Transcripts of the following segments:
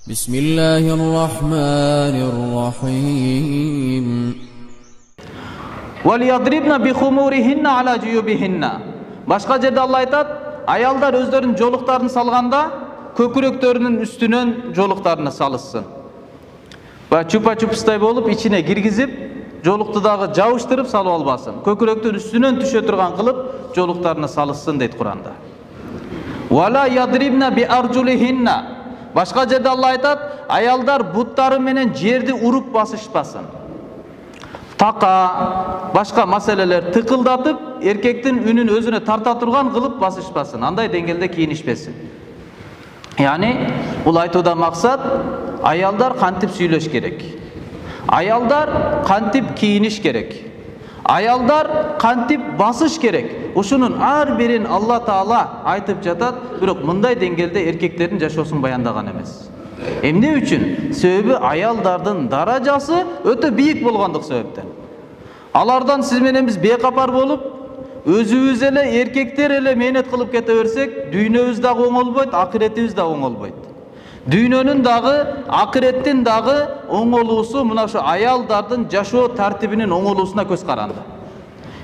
بسم الله الرحمن الرحيم وَلْيَضْرِبْنَ بِخُمُورِهِنَّ عَلَى جُيُوبِهِنَّ. Başka жерде Алла айтат, аялдар өздерінің жолуктарын салганда, көкүрөктөрүнүн үстүнөн жолуктарына салышсын. Чупа-чупстай болуп, ичине киргизип, жолукту дагы жабыштырып салып албасын. Көкүрөктүн үстүнөн түшө турган кылып, жолуктарына салышсын дейт Куранда. وَلَا يَضْرِبْنَ بِأَرْجُلِهِنَّ. Başka жерде Алла айтат, аялдар буттары менен жерди уруп басышпасын. Така, башка маселелер тыкылдатып, эркектин үнүн өзүнө тарта турган кылып басышпасын. Андай деңгээлде кийинишпесин. Яни, бул айтууда максат, аялдар кантип сүйлөш керек. Аялдар кантип кийиниш керек. Аялдар кантип басыш керек. Ушунун ар бирин Алла Таала айтып жатат, бирок мындай деңгээлде эркектердин жашоосун баяндаган эмес. Эмне үчүн? Себеби аялдардын даражасы өтө бийик болгондук себептен. Алардан сиз менен биз бейкапар болуп, өзүбүз эле эркектер эле мээнет кылып кете берсек, дүйнөбүз дагы оңолбойт, акыретибиз дагы оңолбойт. Дүйнөнүн дагы, акыреттин дагы оңолуусу мына ушу аялдардын жашоо тартибинин оңолуусуна көз каранды.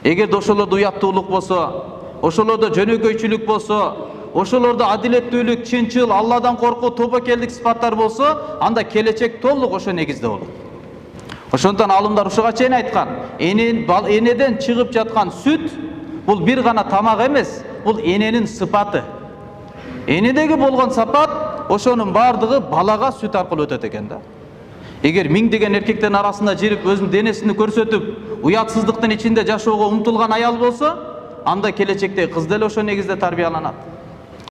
Эгерде ошолордо уяттуулук болсо, ошолордо жөнөкөйчүлүк болсо, ошолордо адилеттүүлүк, чынчыл, Алладан коркуу, тобокелдик сыпаттар болсо, анда келечек толук ошо негизде болот. Ошондон алымдар ушуга чейин айткан, энеден чыгып жаткан сүт бул бир гана тамак эмес, бул эненин сыпаты. Энедеги болгон сапат ошонун бардыгы балага сүт аркылуу өтөт экен да. Эгер миңдеген эркектин арасында жирип өзүнүн денесин көрсөтүп, уятсыздыктын ичинде жашоого умтулган аял болсо, анда келечекте кыз деле ошо негизде тарбияланат.